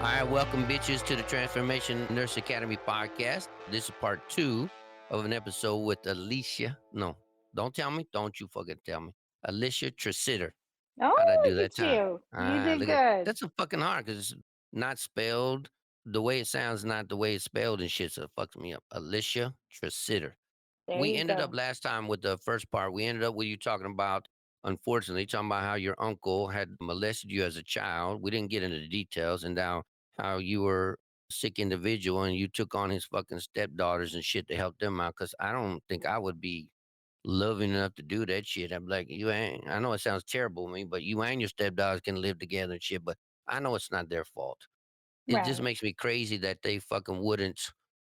Hi, welcome bitches to the Transformation Nurse Academy podcast. This is part 2 of an episode with Alicia. No, don't tell me. Don't you fucking tell me. Alicia Tresidder. Oh, How'd I do look that at time? you. You did Look at good. that's a fucking hard because it's not spelled the way it sounds, not the way it's spelled and shit. So it fucks me up. Alicia Tresidder. There We you ended up go. last time with the first part. We ended up with you talking about, unfortunately, talking about how your uncle had molested you as a child. We didn't get into the details, and now how you were a sick individual and you took on his fucking stepdaughters and shit to help them out. Because I don't think I would be loving enough to do that shit. I'm like, you ain't. I know it sounds terrible to me, but you and your stepdaughters can live together and shit. But I know it's not their fault. It just Right. makes me crazy that they fucking wouldn't.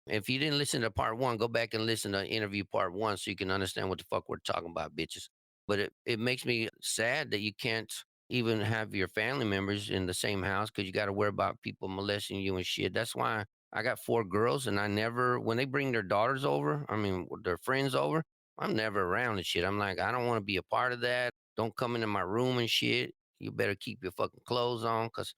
If you didn't listen to part one, go back and listen to interview part one so you can understand what the fuck we're talking about, bitches. But it makes me sad that you can't even have your family members in the same house because you got to worry about people molesting you and shit. That's why I got 4 girls and I never, when they bring their daughters over, I mean, their friends over, I'm never around and shit. I'm like, I don't want to be a part of that. Don't come into my room and shit. You better keep your fucking clothes on because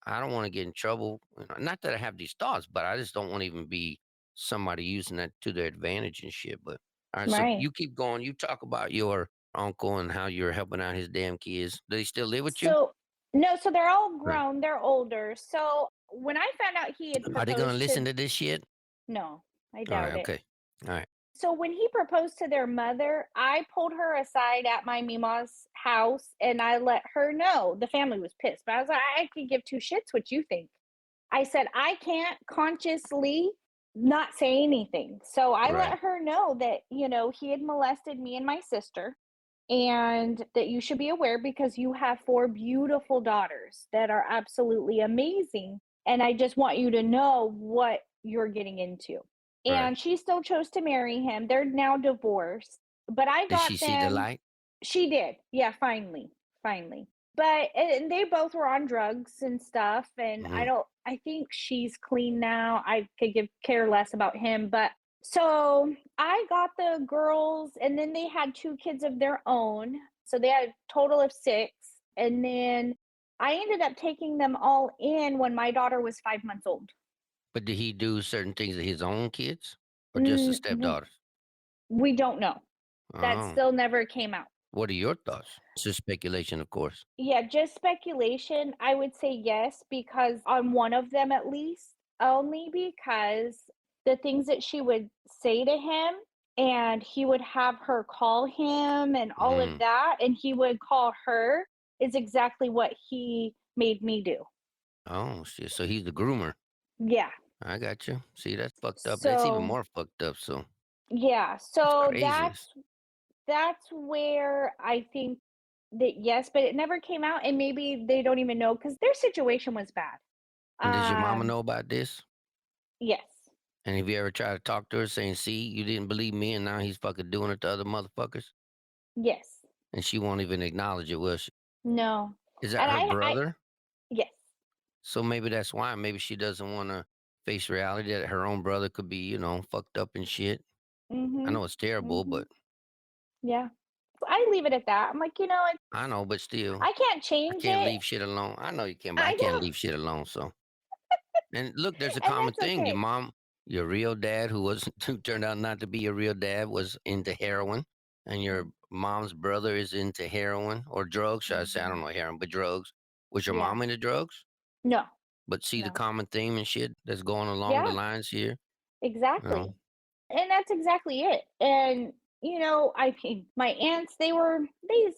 I don't want to get in trouble. Not that I have these thoughts, but I just don't want to even be somebody using that to their advantage and shit. But all right, so Right. you keep going. You talk about your uncle and how you're helping out his damn kids. Do they still live with you? So, no, so they're all Right. grown, they're older. So, when I found out he had Are they gonna proposed listen to to this shit? no, I All right. doubt it. Okay. All right. So, when he proposed to their mother, I pulled her aside at my Mima's house and I let her know. The family was pissed, but I was like, I could give two shits what you think. I said, I can't consciously not say anything. So I Right. let her know that, he had molested me and my sister and that you should be aware because you have 4 beautiful daughters that are absolutely amazing. And I just want you to know what you're getting into. Right. And she still chose to marry him. They're now divorced. But I Did got she see the them. light? She did. Yeah, finally. Finally. But and they both were on drugs and stuff. And Hmm. I think she's clean now. I could give care less about him. But so I got the girls, and then they had 2 kids of their own. So they had a total of 6. And then I ended up taking them all in when my daughter was 5 months old. But did he do certain things to his own kids, or just the Mm, stepdaughters? we don't know. That Oh, still never came out. what are your thoughts? It's just speculation, of course. Yeah, just speculation. I would say yes, because on one of them at least, only because the things that she would say to him, and he would have her call him and all of Hmm. that, and he would call her, is exactly what he made me do. Oh shit. So he's the groomer. Yeah. I got you. See, that's fucked up. That's even So, more fucked up. So yeah. it's So crazy. that's where I think that yes, but it never came out, and maybe they don't even know because their situation was bad. And does your mama Um, know about this? yes. And have you ever tried to talk to her saying, see, you didn't believe me and now he's fucking doing it to other motherfuckers? Yes. And she won't even acknowledge it, will she? No. Is that And her I brother? yes. So maybe that's why. Maybe she doesn't want to face reality that her own brother could be, fucked up and shit. I Mhm. know it's terrible, Mhm. but Yeah. I leave it at that. I'm like, I know, but still, I can't I change can't it. leave shit alone. I know you can, but I I can't know. leave shit alone. So and look, there's a And common that's thing. Your okay. mom, your real dad, who was who turned out not to be your real dad, was into heroin, and your Mm, mom's brother is into heroin or drugs. Should I say? I don't mhm. know heroin, but drugs. Was your Yeah. mom into drugs? No. But see the No. common theme and shit that's going along the Yeah, lines here. You exactly. know, And that's exactly it. And I mean, my aunts, they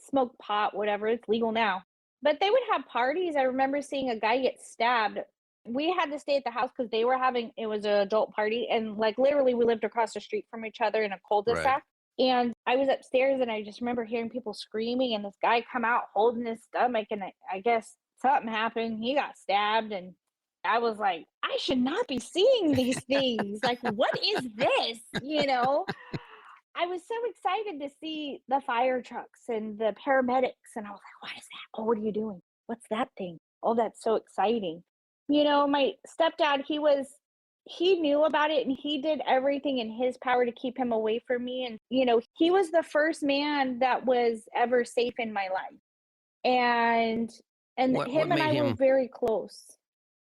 smoked pot, whatever, it's legal now. But they would have parties. I remember seeing a guy get stabbed. We had to stay at the house because they were having it was an adult party, and like literally we lived across the street from each other in a right? cul-de-sac. And I was upstairs and I just remember hearing people screaming and this guy come out holding his stomach, and I guess something happened. He got stabbed, and I was like, I should not be seeing these things. Like, what is this? I was so excited to see the fire trucks and the paramedics. And I was like, what is that? Oh, what are you doing? What's that thing? Oh, that's so exciting. My stepdad, he knew about it and he did everything in his power to keep him away from me. And, he was the first man that was ever safe in my life. And What him and made I were him? very close.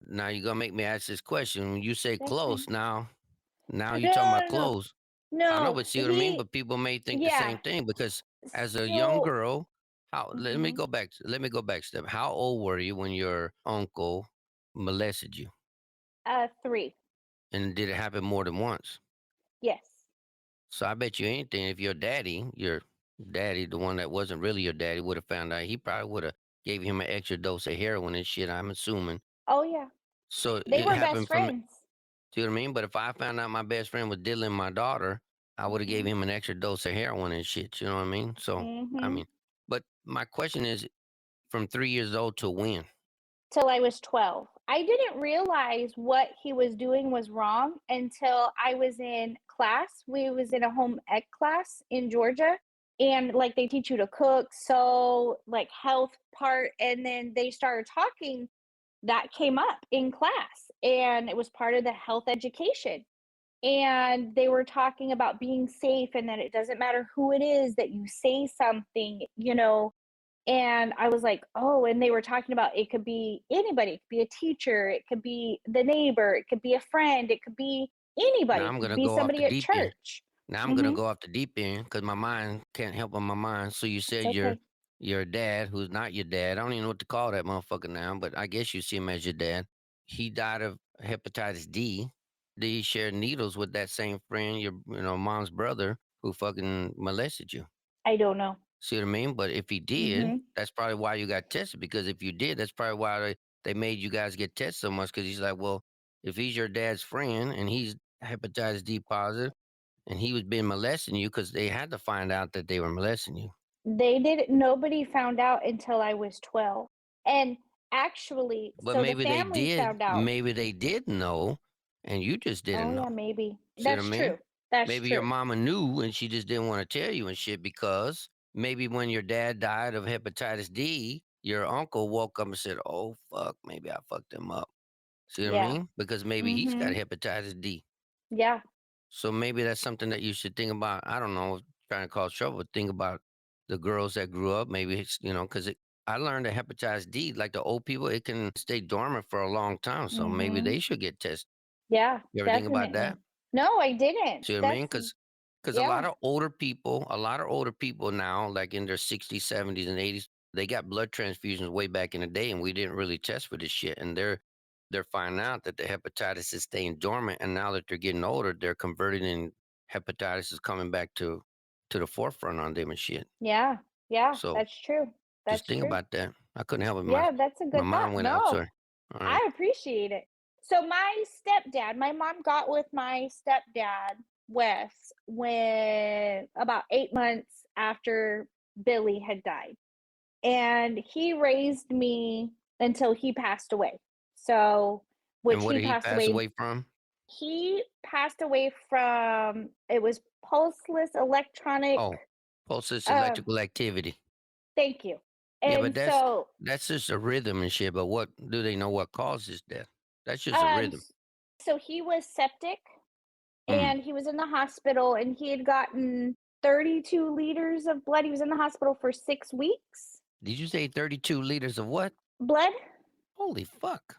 Now you're gonna make me ask this question. When you say That's fine. close, now No, you're talking no, about no, no. close. I know, No, but see what I mean? he, But people may think the yeah. same thing because as a young So, girl, how mhm, let me go back a step. How old were you when your uncle molested you? 3. And did it happen more than once? Yes. So I bet you anything, if your daddy, the one that wasn't really your daddy, would have found out, he probably would have gave him an extra dose of heroin and shit, I'm assuming. Oh, yeah. So They it were best happened from, friends. see what I mean? But if I found out my best friend was diddling my daughter, I would have gave Mhm, him an extra dose of heroin and shit. You know what I mean? So I mhm. mean, but my question is, from 3 years old to when? Till I was 12. I didn't realize what he was doing was wrong until I was in class. We was in a home ec class in Georgia, and, like, they teach you to cook, sew, like, health part, and then they started talking that came up in class, and it was part of the health education, and they were talking about being safe and that it doesn't matter who it is, that you say something, and I was like, "Oh," and they were talking about it could be anybody, it could be a teacher, it could be the neighbor, it could be a friend, it could be Now anybody, I'm it could gonna be go off the somebody at deep end. church. Now I'm gonna Mhm. go off the deep end because my mind can't help on my mind. So you It's said okay. your dad, who's not your dad. I don't even know what to call that motherfucker now, but I guess you see him as your dad. He died of hepatitis D. Did he share needles with that same friend, your mom's brother, who fucking molested you? I don't know. See what I mean? But if he did, Mhm. that's probably why you got tested. Because if you did, that's probably why they made you guys get tested so much. Because he's like, well, if he's your dad's friend and he's hepatitis D positive and he was being molesting you, because they had to find out that they were molesting you. They didn't nobody found out until I was 12. And actually, But so the family found out. maybe they did know, and you just Oh, didn't yeah, know. maybe. See what I That's mean? true. That's Maybe your true. mama knew and she just didn't want to tell you and shit because maybe when your dad died of hepatitis D, your uncle woke up and said, "Oh fuck, maybe I fucked him up." See what I Yeah. mean? Because maybe he's got Mhm. hepatitis D. Yeah. So maybe that's something that you should think about. I don't know, trying to cause trouble. Think about the girls that grew up. Maybe it's because I learned that hepatitis D, like the old people, it can stay dormant for a long time. So maybe Mhm. they should get tested. Yeah, You ever think about definitely. that? No, I didn't. See what I mean? That's Because yeah. a lot of older people now, like in their 60s, 70s, and 80s, they got blood transfusions way back in the day, and we didn't really test for this shit. And they're finding out that the hepatitis is staying dormant, and now that they're getting older, they're converting, and hepatitis is coming back to the forefront on them and shit. Yeah. Yeah, So that's true. just That's think true. about that. I couldn't help it. Yeah, that's a My good mind thought. went out. No, Sorry. All right. I appreciate it. So my stepdad, my mom got with my stepdad, Wes, when about 8 months after Billy had died. And he raised me until he passed away. So, And which what he did he passed pass away away from? he passed away from it was pulseless electronic Oh, pulseless um electrical activity. thank you. Yeah, but And so that's just a rhythm and shit. But what do they know what causes death? That's just a um rhythm. s- so he was septic Mm. and he was in the hospital and he had gotten 32 liters of blood. He was in the hospital for 6 weeks. Did you say 32 liters of what? Blood? Holy fuck.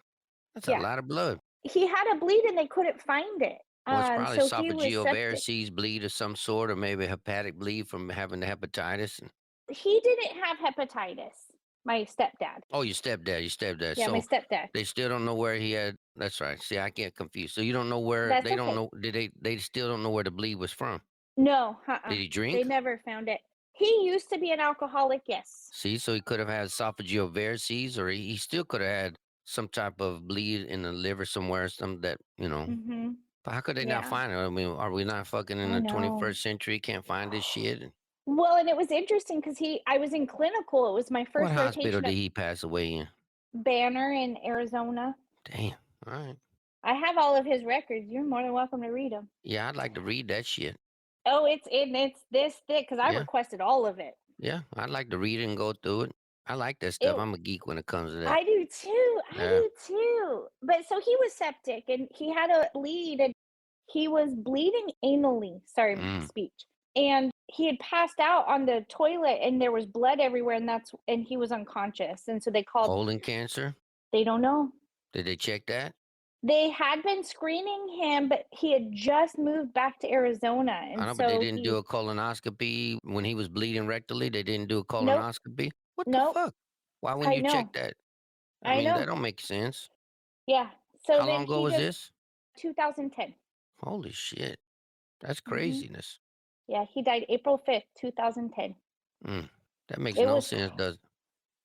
That's a Yeah. lot of blood. He had a bleed and they couldn't find it. Well, it's probably So he was esophageal septic. varices bleed of some sort, or maybe hepatic bleed from having the hepatitis. And, He didn't have hepatitis, my stepdad. oh, your stepdad. Yeah, my So stepdad. they still don't know where he had. That's right. See, I get confused. So you don't know where That's they don't okay. know. Did they still don't know where the bleed was from? No, Did he they drink? never found it. He used to be an alcoholic, yes. See, so he could have had esophageal varices, or he still could have had some type of bleed in the liver somewhere, some that. Mhm. But how could they not Yeah, find it? I mean, are we not fucking in I the know. 21st century? Can't find this shit? Well, and it was interesting because I was in clinical. It was my What first hospital rotation did at he pass away in? Banner in Arizona. Damn. All right. I have all of his records. You're more than welcome to read them. Yeah, I'd like to read that shit. Oh, it's this thick because I Yeah. requested all of it. Yeah. I'd like to read it and go through it. I like that stuff. It I'm a geek when it comes to that. I do too. I Yeah. do too. But so he was septic and he had a bleed and he was bleeding anally. Sorry, my Mm. speech. And he had passed out on the toilet and there was blood everywhere and he was unconscious. And so they called Colon cancer? they don't know. Did they check that? They had been screening him, but he had just moved back to Arizona, I and know, but they so didn't do he a colonoscopy when he was bleeding rectally. They didn't do a nope, colonoscopy. What the nope. fuck? Why wouldn't I you check know, that? I I mean, know. that don't make sense. Yeah. So How then long ago he was just this? 2010. Holy shit. That's Hmm. craziness. Yeah, he died April 5th, 2010. Mm, that makes It no was sense, does it?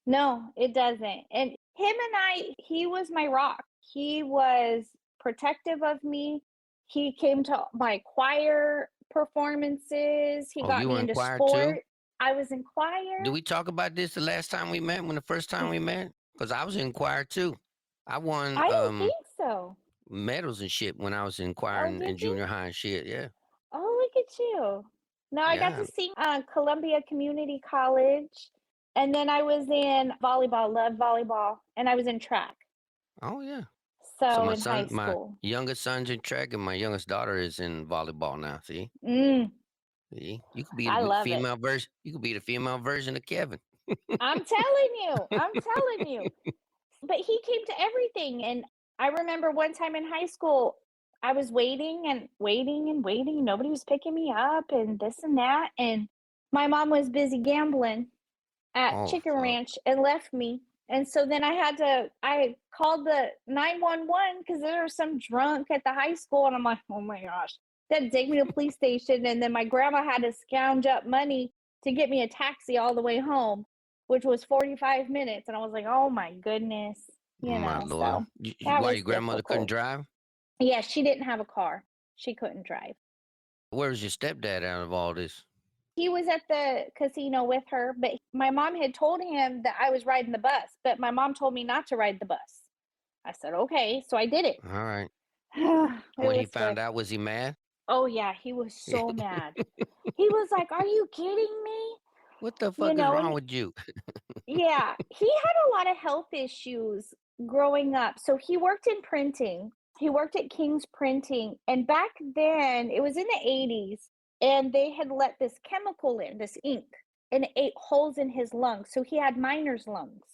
no, it doesn't. And him and he was my rock. He was protective of me. He came to my choir performances. He Oh, got you were me in into choir too? sport. I was in Did choir. we talk about this the last time we met, when the first time we met? Because I was in choir too. I won I don't think so. medals and shit when I was in choir Oh, in did you? junior high and shit. Yeah. Oh, look at you. No, I got to Yeah. sing Columbia Community College. And then I was in volleyball, love volleyball. And I was in track. Oh, yeah. So So in high my school. youngest son's in track and my youngest daughter is in volleyball now. See? Mm, See? You could be I the love it. female version. You could be the female version of Kevin. I'm telling you. I'm telling you. But he came to everything. And I remember one time in high school, I was waiting and waiting and waiting. Nobody was picking me up and this and that. And my mom was busy gambling at Oh, Chicken fuck. Ranch and left me. And so then I called the 911 because there was some drunk at the high school. And I'm like, oh my gosh, that take me to the police station. And then my grandma had to scrounge up money to get me a taxi all the way home, which was 45 minutes. And I was like, oh my goodness, My Lord. so that Why was your grandmother couldn't difficult. drive? Yeah, she didn't have a car. She couldn't drive. Where's your stepdad out of all this? He was at the casino with her, but my mom had told him that I was riding the bus, but my mom told me not to ride the bus. I said, okay. So I did it. All right. It When he was found good. out, was he mad? Oh, yeah. He was so mad. He was like, are you kidding me? What the fuck is wrong And with you? yeah, he had a lot of health issues growing up. So he worked in printing. He worked at King's Printing. And back then, it was in the 80s, and they had let this chemical in, this ink, and it ate holes in his lungs. So he had miner's lungs.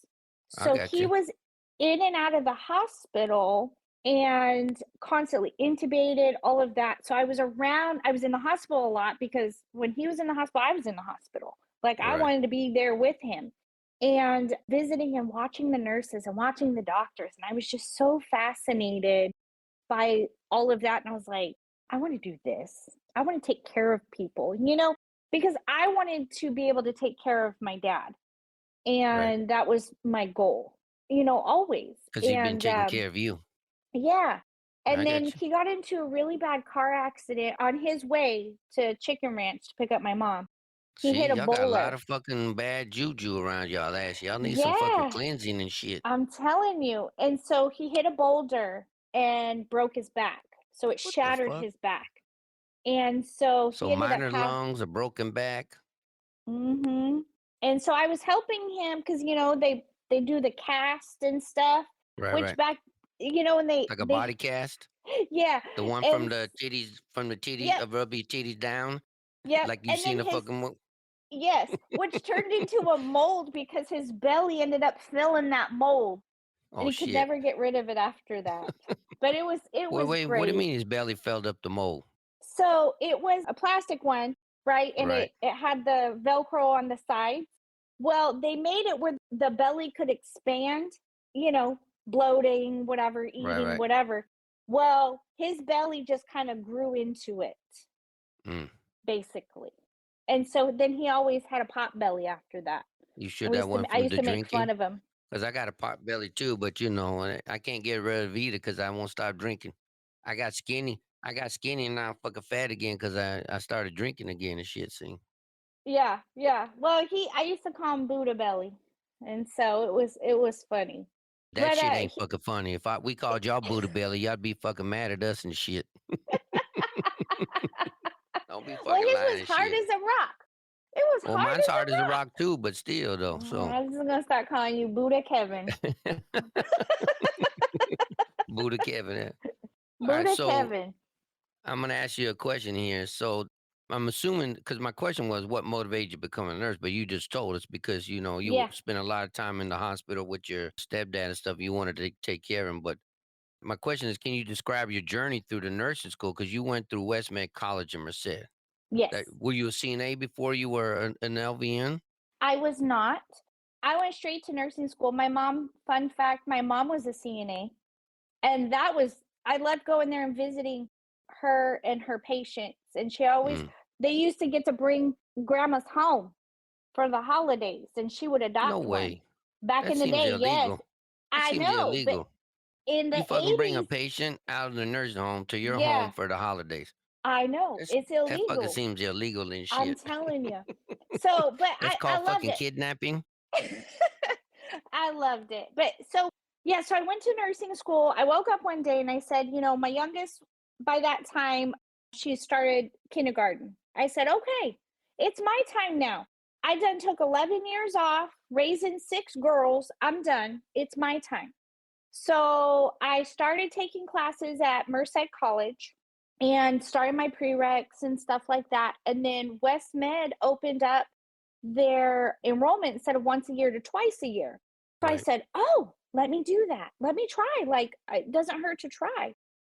I So got he you. was in and out of the hospital and constantly intubated, all of that. So I was in the hospital a lot because when he was in the hospital, I was in the hospital. Like I Right. wanted to be there with him and visiting and watching the nurses and watching the doctors. And I was just so fascinated by all of that. And I was like, I want to do this. I want to take care of people, because I wanted to be able to take care of my dad. Right. And that was my goal, always. Because he's been And taking care of you. yeah. I And then got you. he got into a really bad car accident on his way to Chicken Ranch to pick up my mom. He See, hit a y'all got a lot bowler. of fucking bad juju around y'all ass. Y'all need some fucking Yeah. cleansing and shit. I'm telling you. And so he hit a boulder and broke his back. So it What the shattered fuck? his back. And so So he ended up minor having. lungs, a broken back. And so I was helping him because they do the cast and stuff, Right, which right. back, and Like a they body cast. yeah, The one and from the titties, yep, rub your titties down, yep, like you and then seen a his fucking. yes, which turned into a mold because his belly ended up filling that mold, and Oh he could shit. never get rid of it after that. But it Wait, was wait. What do you great. mean his belly filled up the mole? So it was a plastic one, right? And Right, it had the Velcro on the sides. Well, they made it where the belly could expand, bloating, whatever, right, eating, right. whatever. Well, his belly just kind of grew into it, Mm. basically. And so then he always had a pot belly after that. You sure And that one I from used the to make fun drinking? of him. Cause I got a pot belly too, but I can't get rid of either because I won't stop drinking. I got skinny. I got skinny and now I'm fucking fat again because I started drinking again and shit. See, Yeah, yeah. Well, I used to call him Buddha belly. And so it was funny. that But shit ain't fucking funny. If we called y'all Buddha belly, y'all be fucking mad at us and shit. Don't be well, fucking his lying was and hard shit. as a rock. It was Well, hard mine's as hard as a a rock. rock too, but still though. So I'm just gonna start calling you Buddha Kevin. Buddha Kevin. All right, Buddha so Kevin. I'm gonna ask you a question here. So I'm assuming because my question was what motivated you to become a nurse, but you just told us because you Yeah. spent a lot of time in the hospital with your stepdad and stuff. You wanted to take care of him, but my question is, can you describe your journey through the nursing school? Because you went through Westmed College in Merced. That Yes. were you a CNA before you were an LVN? I was not. I went straight to nursing school. My mom, fun fact, my mom was a CNA. And that was, I loved going there and visiting her and her patients. And she always, Mm, they used to get to bring grandmas home for the holidays and she would no adopt one. way. Back That in the seems day, yes. illegal. That I seems know, but illegal. in You the fucking bring a 80s, patient out of the nursing home to your home yeah, for the holidays. I know. That's It's that fucking illegal. seems illegal and I'm shit. telling you. So, but That's I called loved fucking it. kidnapping. I loved it. But so, yeah, so I went to nursing school. I woke up one day and I said, my youngest, by that time, she started kindergarten. I said, okay, it's my time now. I done took 11 years off, raising 6 girls. I'm done. It's my time. So I started taking classes at Merced College and started my prereqs and stuff like that. And then West Med opened up their enrollment instead of once a year to twice a year. So I Right. said, oh, let me do that. Let me try. Like, it doesn't hurt to try.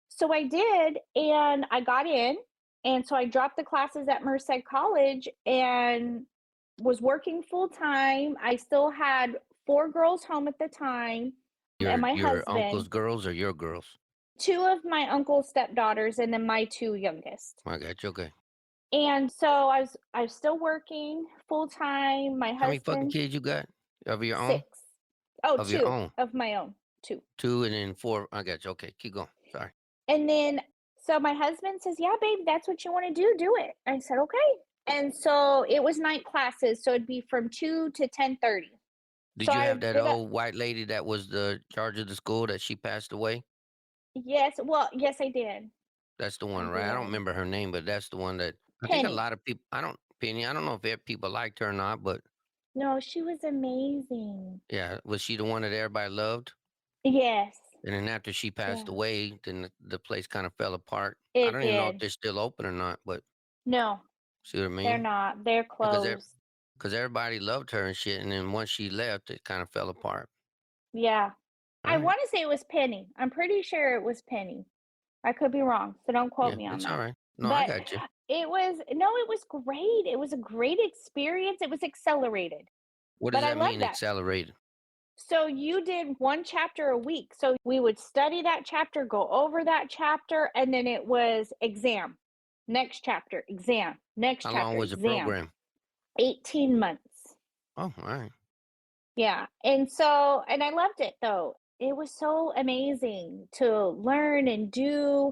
So I did, and I got in. And so I dropped the classes at Merced College and was working full time. I still had 4 girls home at the time and my Your uncle's husband, girls or your girls? 2 of my uncle's stepdaughters, and then my 2 youngest. I got you. Okay. And so I was still working full time. My How many fucking husband, kids you got of your own? 6. Oh, Of your 2 own. of my own, 2. Two and then four. I got you. Okay, keep going. Sorry. And then so my husband says, "Yeah, babe, that's what you want to do. Do it." I said, "Okay." And so it was night classes, so it'd be from 2 to 10:30. So Did you I have that get up. old white lady that was the charge of the school that she passed away? Yes, well, yes, I did. That's the I one, right? I don't did. remember her name, but that's the one that I think a Penny. lot of people. I don't Penny. I don't know if people liked her or not, but No, she was amazing. yeah, was she the one that everybody loved? Yes. And then after she passed Yeah. away, then the place kind of fell apart. I It don't even know if did. they're still open or not, but No, see what I they're mean? not. They're Because closed. everybody loved her and shit, and then once she left, it kind of fell apart. Yeah. All I right. wanna say it was Penny. I'm pretty sure it was Penny. I could be wrong, so don't quote Yeah, me on it's all that. right. No, I But got you. it was great. It was a great experience. It was accelerated, What but does I that love mean, that. accelerated? So you did 1 chapter a week. So we would study that chapter, go over that chapter, and then it was exam. Next chapter, exam. Next How long chapter, was the exam. program? 18 months. Oh, all right. Yeah, and so and I loved it though. It was so amazing to learn and do,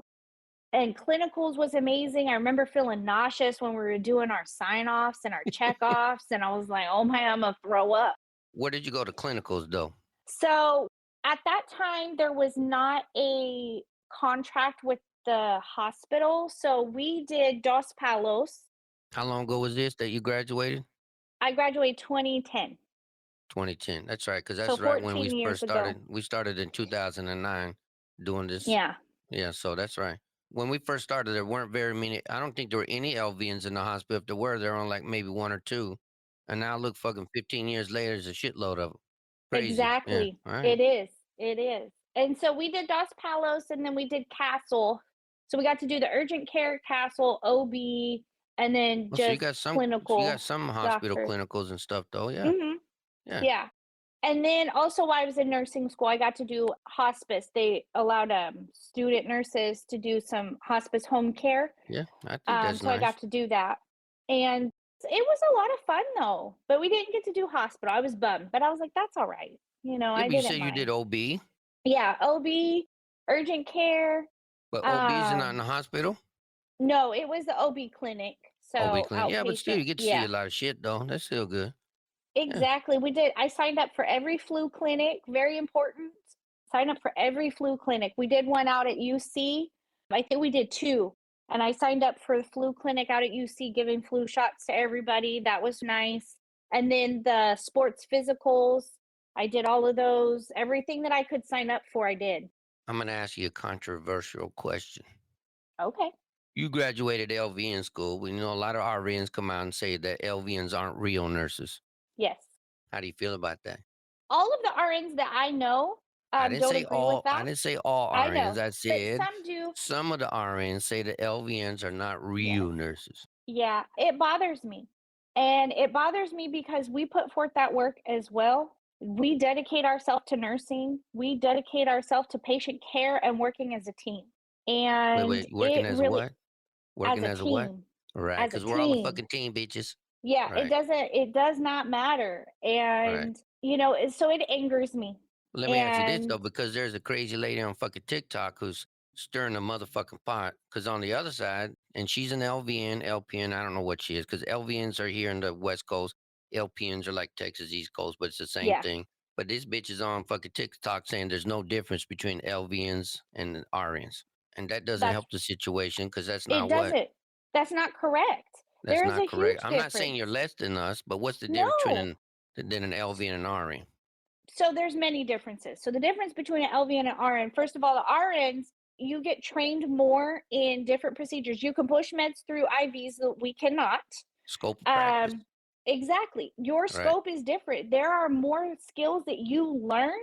and clinicals was amazing. I remember feeling nauseous when we were doing our sign-offs and our check-offs, and I was like, "Oh my, Imma throw up." Where did you go to clinicals though? So, at that time, there was not a contract with the hospital, so we did Dos Palos. How long ago was this that you graduated? I graduated 2010, 2010. That's right, because so that's right when we 14 first years ago. started. We started in 2009 doing this. Yeah, Yeah, so that's right. When we first started, there weren't very many. I don't think there were any LVNs in the hospital. If there were, there were only like maybe one or two. And now look, fucking 15 years later, there's a shitload of them. Crazy. Yeah. exactly. All right. It is, it is. And so we did Dos Palos, and then we did Castle. So we got to do the urgent care, Castle, OB, and then Well, just so you got clinical some hospital doctors. clinicals and stuff though. Yeah. Mhm. Yeah. Yeah. And then also while I was in nursing school, I got to do hospice. They allowed student nurses to do some hospice home care. Yeah. I think that's So I nice. got to do that. And it was a lot of fun though. But we didn't get to do hospital. I was bummed, but I was like, that's all right. Yeah, I but you didn't said you did mind. OB, Yeah, OB, urgent care. but OB's are not in Um, the hospital. no, it was the OB clinic. OB So clinic. Yeah, but still, you outpatient. get to see Yeah. a lot of shit though. That's still good. Yeah. Exactly. We did. I signed up for every flu clinic, very important. Sign up for every flu clinic. We did one out at UC. I think we did 2. And I signed up for the flu clinic out at UC, giving flu shots to everybody. That was nice. And then the sports physicals, I did all of those. Everything that I could sign up for, I did. I'm gonna ask you a controversial question. Okay. You graduated LVN school. We know a lot of RNs come out and say that LVNs aren't real nurses. Yes. How do you feel about that? All of the RNs that I know, I didn't don't say agree with all. I that. didn't say all I RNs. know, I but said some do. some of the RNs say that LVNs are not Yes. real nurses. Yeah, it bothers me. And it bothers me because we put forth that work as well. We dedicate ourselves to nursing. We dedicate ourselves to patient care and working as a team. Wait, And wait. Working it as a really, what? as Working a as a what? team, Right, as a because we're all a team. fucking team, bitches. Yeah, Right, it does not matter. right. And, so it angers me. Let me ask you this And though, because there's a crazy lady on fucking TikTok who's stirring the motherfucking pot. Because on the other side, and she's an LVN, LPN, I don't know what she is, because LVNs are here in the West Coast, LPNs are like Texas East Coast, but it's the same yeah, thing. But this bitch is on fucking TikTok saying there's no difference between LVNs and RNs, and that doesn't that's help the situation because that's it not what. doesn't. That's not correct. That's There is not a correct. huge I'm not saying you're difference. less than us, but what's the difference between No. than an LVN and an RN? So there's many differences. So the difference between an LVN and an RN, first of all, the RNs, you get trained more in different procedures. You can push meds through IVs that we cannot. Scope of practice, Um, exactly. Your right? scope is different. There are more skills that you learn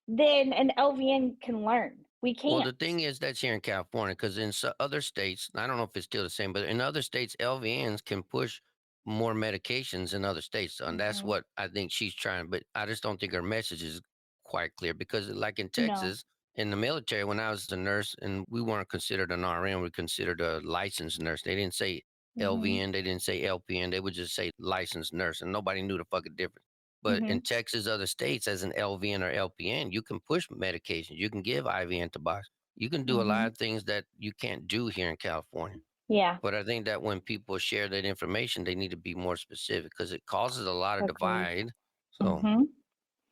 than an LVN can learn. We Well, can't. the thing is that's here in California because in other states, I don't know if it's still the same, but in other states, LVNs can push more medications in other states, and that's Hmm. what I think she's trying. But I just don't think her message is quite clear because, like in No. Texas, in the military, when I was a nurse, and we weren't considered an RN, we were considered a licensed nurse. They didn't say Hmm. LVN, they didn't say LPN, they would just say licensed nurse, and nobody knew the fucking difference. But in Hmm. Texas, other states, as an LVN or LPN, you can push medications, you can give IV antibiotics, you can do a lot Hmm. of things that you can't do here in California. Yeah. But I think that when people share that information, they need to be more specific because it causes a lot of Agreed. divide. So, Hmm.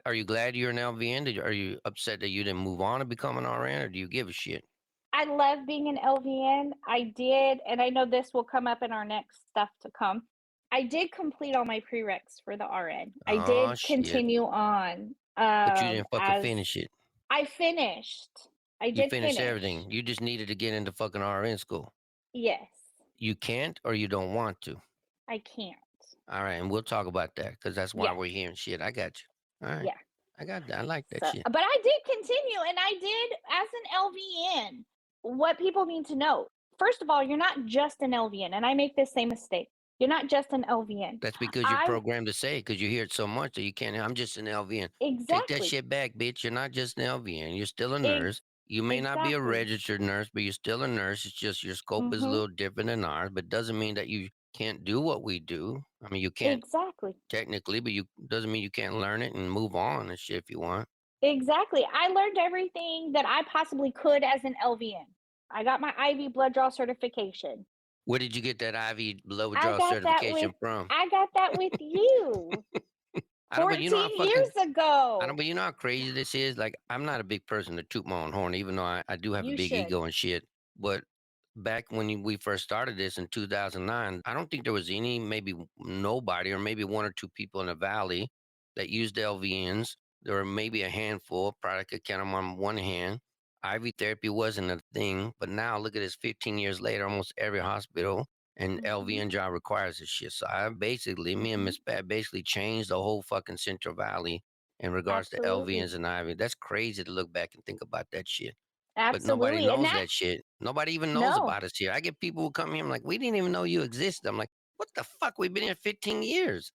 are you glad you're an LVN? Are you upset that you didn't move on to become an RN, or do you give a shit? I love being an LVN. I did, and I know this will come up in our next stuff to come. I did complete all my prereqs for the RN. I Oh did shit! continue on But you didn't fucking as finish it. I finished. I You did finished finish. everything. You just needed to get into fucking RN school. Yes, You can't, or you don't want to. I can't. All right, and we'll talk about that because that's why Yeah, we're here and shit. I got you. All right, yeah. I got that. I like that So, shit. but I did continue, and I did as an LVN. What people need to know, first of all, you're not just an LVN, and I make this same mistake. You're not just an LVN. That's because you're I programmed to say it because you hear it so much that you can't. I'm just an LVN. Take that exactly, shit back, bitch. You're not just an LVN. You're still a ex- nurse. You may not be a exactly. registered nurse, but you're still a nurse. It's just your scope is a Mhm. little different than ours, but doesn't mean that you can't do what we do. I mean, you can't Exactly. technically, but you doesn't mean you can't learn it and move on and shit if you want. Exactly. I learned everything that I possibly could as an LVN. I got my IV blood draw certification. Where did you get that IV blood I draw got that with certification from? I got that with you I don't, but you know how 14 fucking years I don't, ago. but you know how crazy this is? Like, I'm not a big person to toot my own horn, even though I do have a You big should. ego and shit. But back when we first started this in 2009, I don't think there was any, maybe nobody, or maybe one or two people in the valley that used LVNs. There were maybe a handful, probably could count them on one hand. IV therapy wasn't a thing, but now look at this 15 years later, almost every hospital and Mhm. LVN job requires this shit. So I basically, me and Mhm. Miss Pat basically changed the whole fucking Central Valley in regards to Absolutely. LVNs and IV. That's crazy to look back and think about that shit. But nobody Absolutely. And knows that that shit. Nobody even knows no. about us here. I get people who come here, I'm like, we didn't even know you existed. I'm like, what the fuck? We've been here 15 years.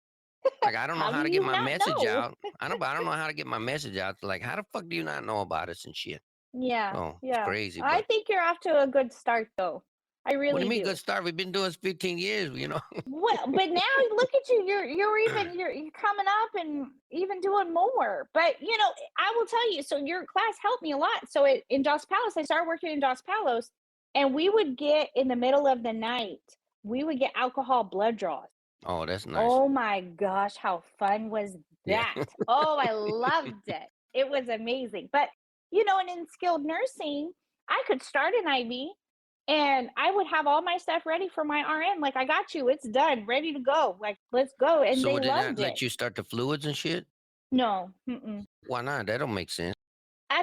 Like, I don't know How do how to get you my not message know? out. I don't know how to get my message out. Like, how the fuck do you not know about us and shit? Yeah. Oh, it's Yeah. crazy. I But think you're off to a good start though. I what do really you mean good do. start? We've been doing this 15 years, Well, but now look at you. You're coming up and even doing more. But I will tell you. So your class helped me a lot. So in Dos Palos, I started working in Dos Palos, and we would get in the middle of the night. We would get alcohol blood draws. Oh, that's nice. Oh my gosh, how fun was Yeah. that? Oh, I loved it. It was amazing. But and in skilled nursing, I could start an IV and I would have all my stuff ready for my RN. Like, I got you, it's done, ready to go. Like, let's go. And So they would it not loved let it. you start the fluids and shit? No, mm-mm. Why not? That don't make sense.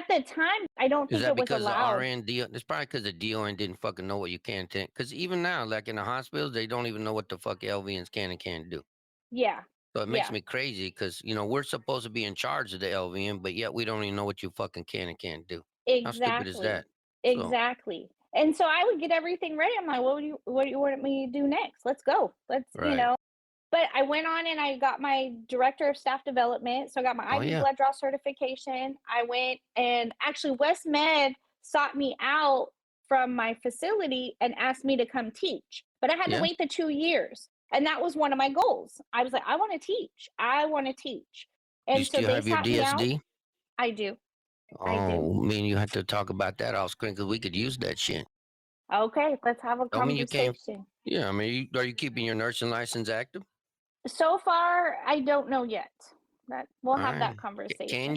the time, I don't Is think that it was because the allowed. RN It's probably because the DON didn't fucking know what you can and can't. Because even now, like in the hospitals, they don't even know what the fuck LVNs can and can't do. Yeah. So it makes Yeah. me crazy because we're supposed to be in charge of the LVN, but yet we don't even know what you fucking can and can't do. How stupid is Exactly. that? So Exactly. And so I would get everything ready. I'm like, what do you want me to do next? Let's go. right. But I went on and I got my director of staff development. So I got my Oh IV yeah. blood draw certification. I went and actually West Med sought me out from my facility and asked me to come teach. But I had to Yeah. wait the 2 years. And that was one of my goals. I was like, I want to teach. I want to teach. You And so still they have your sought me out. DSD? I do. I do. Oh, me and you have to talk about that off screen because we could use that shit. Okay, let's have a I mean, you can't. conversation. Yeah, I mean, are you keeping your nursing license active? So far, I don't know yet. That we'll All have right. that Can conversation.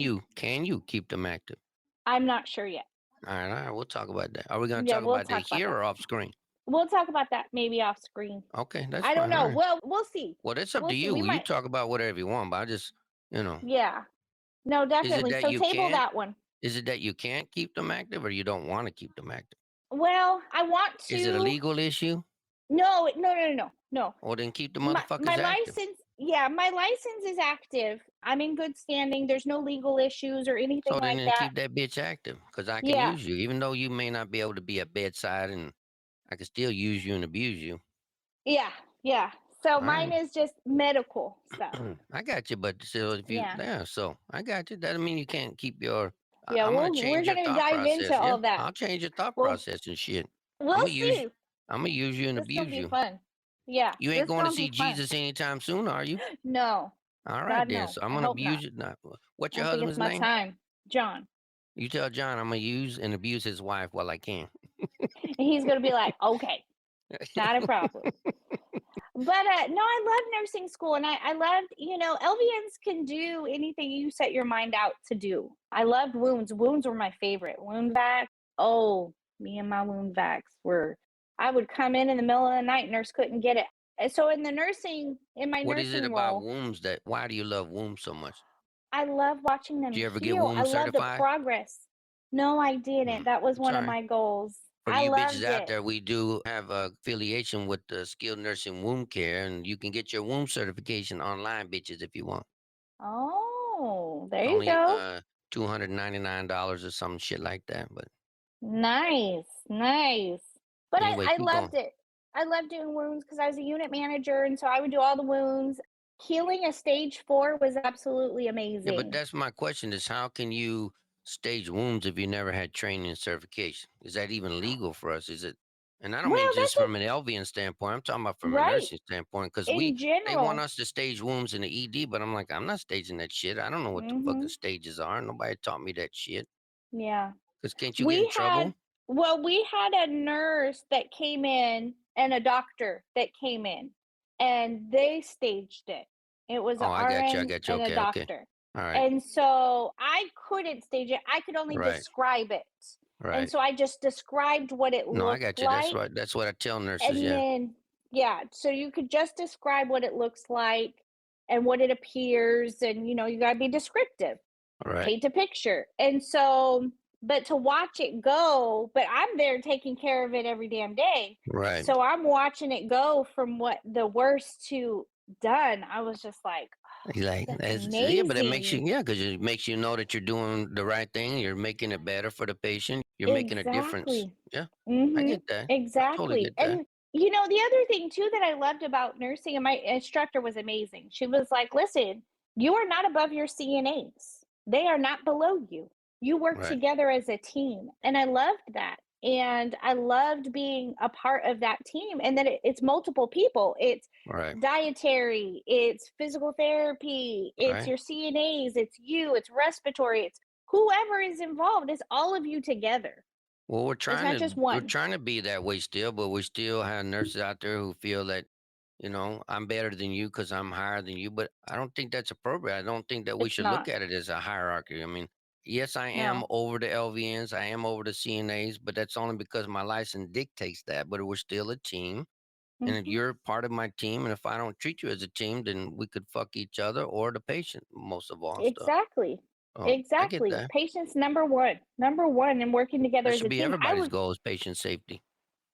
you keep them active? I'm not sure yet. All right. We'll talk about that. Are we going to Yeah, talk we'll about that talk about here that. or off screen? We'll talk about that maybe off screen. Okay, that's I don't fine. All know. right. Well, we'll see. Well, that's up We'll to see. We you. You might. talk about whatever you want, but Yeah. No, is it definitely. that So you table can't? that one. Is it that you can't keep them active or you don't want to keep them active? Well, I want Is it a to. legal issue? No, no, no, no, no. Or then keep the My motherfuckers active. license. Yeah, my license is active. I'm in good standing. There's no legal issues or anything So like then that. keep that bitch active because I can Yeah. use you. Even though you may not be able to be at bedside and I can still use you and abuse you. Yeah. Yeah. So All mine right. is just medical stuff. I got you, but still, if you, Yeah. yeah, so I got you. That doesn't mean you can't keep your, Yeah, I'm going to we're change your gonna thought dive into process. Yeah. all that. I'll change your thought Well, process and shit. I'm we'll going to use, see. I'm going to use you and This gonna abuse be you. fun. Yeah, You ain't this going to gonna see be fun. Jesus anytime soon, are you? No, All right, God then. no. So I'm I going to hope abuse not. it. Now, what's I your don't think it's husband's my name? time. John. You tell John I'm going to use and abuse his wife while I can. And he's gonna be like, okay, not a problem. But no, I love nursing school and I loved, LVNs can do anything you set your mind out to do. I loved wounds. Wounds were my favorite. Wound vac. Oh, me and my wound vacs were I would come in the middle of the night, nurse couldn't get it. And so in my What is it nursing about role, wombs why do you love wombs so much? I love watching Do them you ever get heal. I womb love the certified? progress. No, I Mm, didn't. That was it's one all of right. my goals. For I you bitches loved out it. there, we do have a affiliation with the skilled nursing womb care, and you can get your womb certification online, bitches, if you want. Oh, there It's you only go. $299 or some shit like that. But Nice, nice. But anyway, I keep loved going. it. I loved doing wounds because I was a unit manager, and so I would do all the wounds. Healing a stage 4 was absolutely Yeah, but amazing. that's my question: is how can you stage wounds if you never had training and certification? Is that even legal for us? Is it? And I don't mean Well, just that's from an LVN standpoint. I'm talking about from a right. nursing standpoint because In they want general. us to stage wounds in the ED, but I'm like, I'm not staging that shit. I don't know what the fucking Mhm. stages are. Nobody taught me that shit. Yeah. Because can't you get in We trouble? had we had a nurse that came in and a doctor that came in, and they staged it. It was Oh, a I got you. I RN got you. and a Okay, okay. doctor. All right. And so I couldn't stage it. I could only Right. describe it. And Right. so I just described what it No, I looked got you. That's like. right. That's what I tell nurses. And Yeah. then, yeah, so you could just describe what it looks like and what it appears. And, you got to be descriptive, All right. paint a picture. And so, but to watch it go, but I'm there taking care of it every damn day. Right. So I'm watching it go from what the worst to done. I was just like, You like, that's yeah, but it makes you, amazing. yeah, because it makes you know that you're doing the right thing. You're making it better for the patient. You're making a difference. Exactly. Yeah, I Mhm. get that. I totally Exactly. get that. And the other thing too that I loved about nursing, and my instructor was amazing. She was like, "Listen, you are not above your CNAs. They are not below you. You work Right. together as a team." And I loved that. And I loved being a part of that team and that it's multiple people. It's Right. dietary, it's physical therapy, it's Right. your CNAs, it's you, it's respiratory, it's whoever is involved. It's all of you together. Well, It's not just we're one. trying to be that way still, but we still have nurses out there who feel that, I'm better than you because I'm higher than you. But I don't think that's appropriate. I don't think that we It's should look not. at it as a hierarchy. I mean, yes, I am No. over the LVNs, I am over the CNAs, but that's only because my license dictates that. But we're still a team. And if Mhm. you're part of my team, and if I don't treat you as a team, then we could fuck each other or the patient most of all stuff. Exactly. Oh, I get Exactly. that. Patients number one, and working together That as should a be team. I everybody's would goal is patient safety.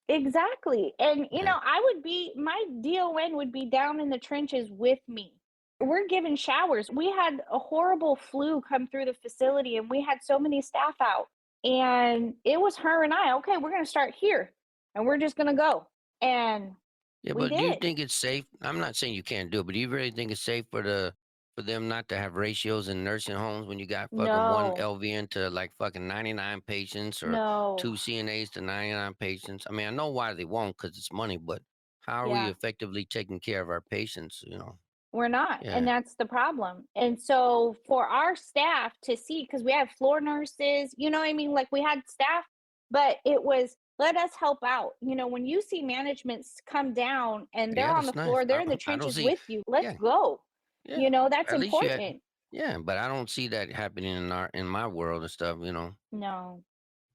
exactly. And Yeah. I would be my DON would be down in the trenches with me. We're given showers. We had a horrible flu come through the facility and we had so many staff out. And it was her and I, okay, we're going to start here and we're just going to go. And Yeah, we but do you did. think it's safe? I'm not saying you can't do it, but do you really think it's safe for them not to have ratios in nursing homes when you got fucking one No, LVN to like fucking 99 patients or no. two CNAs to 99 patients? I mean, I know why they won't because it's money, but how are we Yeah. effectively taking care of our patients? We're not, and Yeah, that's the problem. And so for our staff to see, because we have floor nurses, you know what I mean? Like we had staff, but it was let us help out. When you see managements come down and they're yeah, on the that's nice. floor, they're in the I don't trenches see. with you. Let's Yeah, go. yeah. That's At least you had. important. Yeah, but I don't see that happening in my world and stuff. No, Yeah,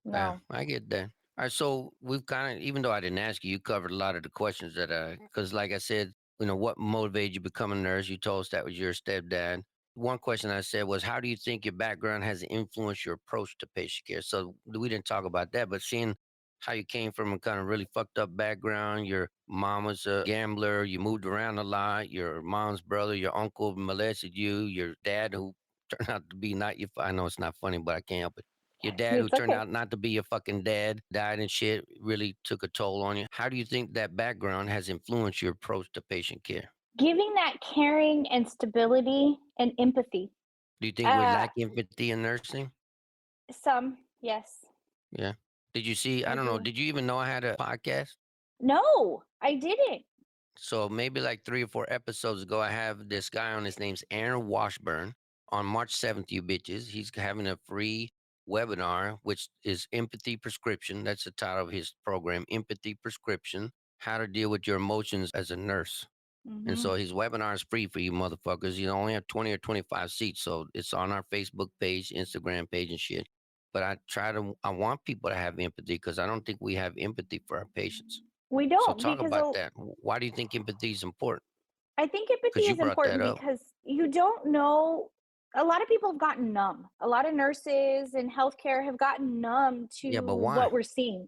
no. I get that. All right, so we've kind of, even though I didn't ask you, you covered a lot of the questions because like I said, what motivated you to become a nurse? You told us that was your stepdad. One question I said was, how do you think your background has influenced your approach to patient care? So we didn't talk about that, but seeing how you came from a kind of really fucked up background, your mom was a gambler, you moved around a lot, your mom's brother, your uncle molested you, your dad who turned out to be not your, I know it's not funny, but I can't help it, your dad, who It's turned okay. out not to be your fucking dad, died and shit, really took a toll on you. How do you think that background has influenced your approach to patient care? Giving that caring and stability and empathy. Do you think we Uh, lack empathy in nursing? some, yes, Yeah. Did you see? I I don't know. do. Did you even know I had a podcast? No, I didn't. So maybe like 3 or 4 episodes ago, I have this guy on. His name's Aaron Washburn. On March 7th, you bitches, he's having a free webinar, which is Empathy Prescription. That's the title of his program, Empathy Prescription: How to Deal with Your Emotions as a Nurse. And Hmm. so his webinar is free for you motherfuckers. You only have 20 or 25 seats. So it's on our Facebook page, Instagram page, and shit. But I want people to have empathy because I don't think we have empathy for our patients. We So don't talk because about that. Why do you think empathy is important? I think empathy Because you is brought that important up. because you don't know. A lot of people have gotten numb. A lot of nurses and healthcare have gotten numb Yeah, but to what why? we're seeing.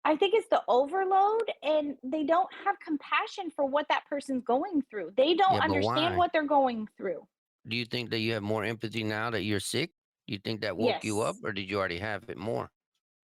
I think it's the overload, and they don't have compassion for what that person's going through. They don't Yeah, but understand why? what they're going through. Do you think that you have more empathy now that you're sick? Do you think that woke you up, Yes. or did you already have it more?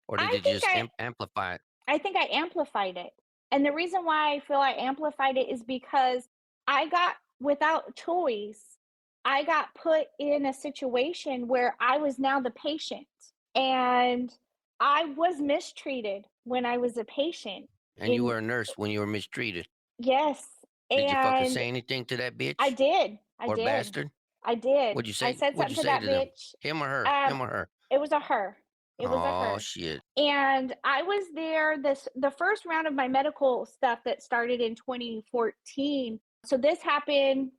Or did I it think just amplify it? I think I amplified it. And the reason why I feel I amplified it is because I got without choice, I got put in a situation where I was now the patient and I was mistreated when I was a patient. And you In were a nurse when you were mistreated. yes, Did you fucking and say anything to that I bitch did. I or did. bastard? I did. What'd you I say? said What'd you something to say that to them? bitch. Him or her? Um Him or her? it was a her. It was a Oh her. shit. And I was there the first round of my medical stuff that started in 2014. So this happened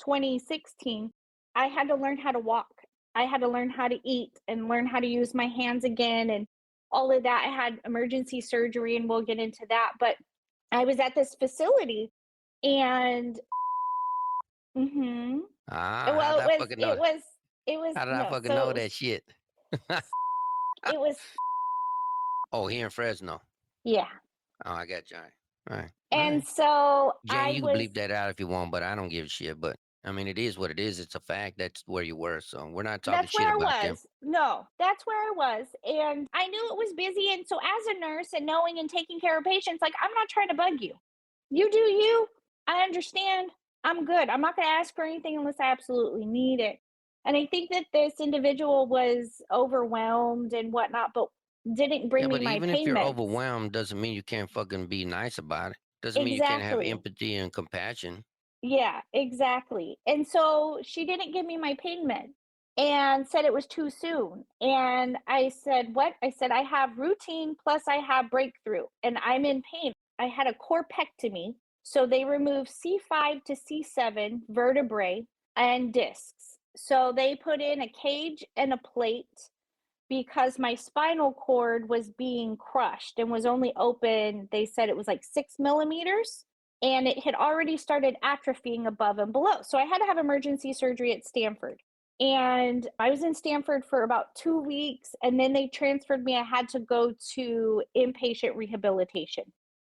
2016. I had to learn how to walk. I had to learn how to eat and learn how to use my hands again and all of that. I had emergency surgery and we'll get into that, but I was at this facility and mhm. How Well, did I fucking know that? it was How did I no, fucking so know that shit? it was Oh, here in Fresno. yeah. Oh, I got you. All right. All right. All And right. so Jane, I you can was bleep that out if you want, but I don't give a shit. But I mean, it is what it is. It's a fact. That's where you were. So we're not talking that's shit where I about them. was. No, that's where I was. And I knew it was busy. And so, as a nurse and knowing and taking care of patients, like, I'm not trying to bug you. You do you. I understand. I'm good. I'm not going to ask for anything unless I absolutely need it. And I think that this individual was overwhelmed and whatnot, but didn't Yeah, bring me but my even if pain you're meds. overwhelmed, doesn't mean you can't fucking be nice about it. Doesn't mean you can't have Exactly. empathy and compassion. Yeah, exactly. And so she didn't give me my pain med and said it was too soon. And I said, "What?" I said, "I have routine plus I have breakthrough and I'm in pain." I had a corpectomy. So they removed C5 to C7 vertebrae and discs. So they put in a cage and a plate because my spinal cord was being crushed and was only open, they said it was like 6 millimeters, and it had already started atrophying above and below. So I had to have emergency surgery at Stanford. And I was in Stanford for about 2 weeks, and then they transferred me. I had to go to inpatient rehabilitation.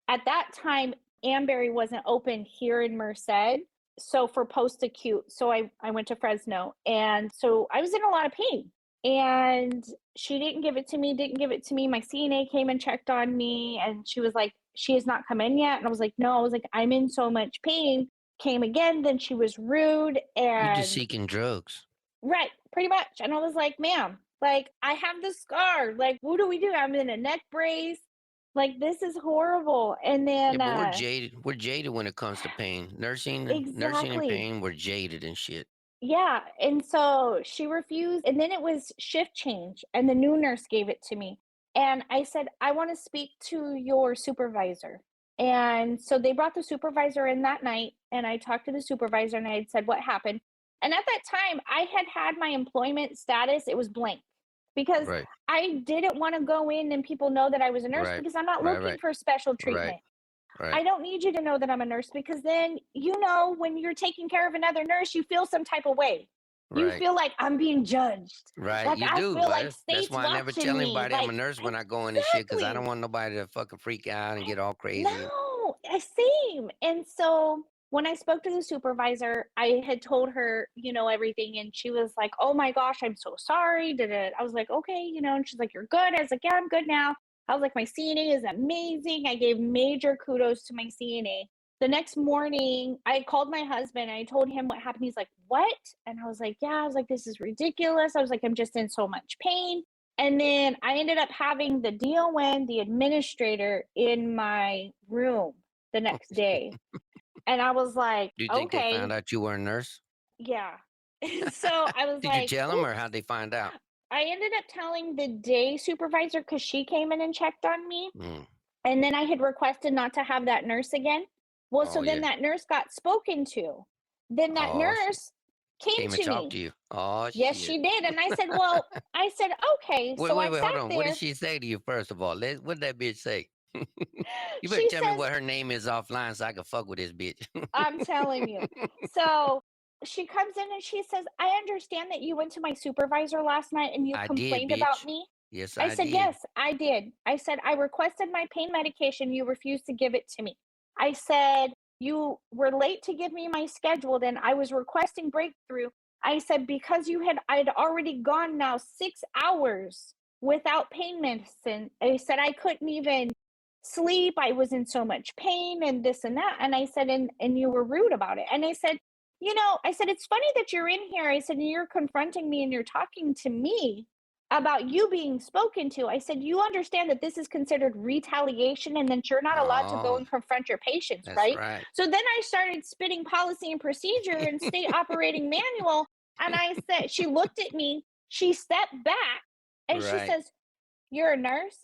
At that time, Amberry wasn't open here in Merced. So for post acute, so I went to Fresno. And so I was in a lot of pain. And she didn't give it to me, didn't give it to me. My CNA came and checked on me, and she was like, she has not come in yet. And I was like, no, I was like, I'm in so much pain. Came again, then she was rude. You just And seeking drugs. right, pretty much. And I was like, ma'am, like, I have the scar. Like, what do we do? I'm in a neck brace. Like, this is horrible. And Yeah, then, but we're jaded. We're jaded when it comes to pain. Nursing and exactly. pain, we're jaded and shit. Yeah. And so she refused. And then it was shift change, and the new nurse gave it to me. And I said, I want to speak to your supervisor. And so they brought the supervisor in that night, and I talked to the supervisor, and I had said what happened. And at that time, I had my employment status, it was blank, because Right, I didn't want to go in and people know that I was a nurse, right, because I'm not right, looking right, for special right, treatment. right, I don't need you to know that I'm a nurse, because then, when you're taking care of another nurse, you feel some type of way. You right, feel like I'm being judged. right. Like You I do. feel like That's state's why I never watching tell me. anybody I'm Like a nurse when I go in and shit, because I don't exactly. want nobody to fucking freak out and get all crazy. No, same. And so when I spoke to the supervisor, I had told her, everything, and she was like, "Oh my gosh, I'm so sorry." Did it? I was like, "Okay," and she's like, "You're good." I was like, "Yeah, I'm good now." I was like, "My CNA is amazing." I gave major kudos to my CNA. The next morning, I called my husband. I told him what happened. He's like, "What?" And I was like, "Yeah." I was like, "This is ridiculous." I was like, "I'm just in so much pain." And then I ended up having the DON, the administrator, in my room the next day. And I was like, Do you think they found okay, out you were a nurse? yeah. So I was Did you like, tell them, or oops. how'd they find out? I ended up telling the day supervisor, because she came in and checked on me. Mm. And then I had requested not to have that nurse again. Well, so Oh then yeah. that nurse got spoken to. Then that Oh shit. nurse came Came and to talked me. to you. Oh Yes, shit. she did. And I said, well, I said, okay. Wait, So wait, I wait. sat Hold on. What did there. she say to you first of all? What did that bitch say? You better She tell me says, what her name is offline so I can fuck with this bitch. I'm telling you. So she comes in and she says, I understand that you went to my supervisor last night and you I did, complained about bitch. me. Yes, I I said, did. yes, I did. I said, I requested my pain medication. You refused to give it to me. I said, you were late to give me my schedule. Then I was requesting breakthrough. I said, because I'd already gone now 6 hours without pain medicine. I said, I couldn't even sleep. I was in so much pain and this and that. And I said, and you were rude about it. And I said, I said, it's funny that you're in here. I said, and you're confronting me and you're talking to me about you being spoken to. I said, you understand that this is considered retaliation and that you're not allowed to go Oh, and confront your patients, that's right? right. So then I started spitting policy and procedure and state operating manual. And I said, she looked at me, she stepped back, and she Right. says, you're a nurse?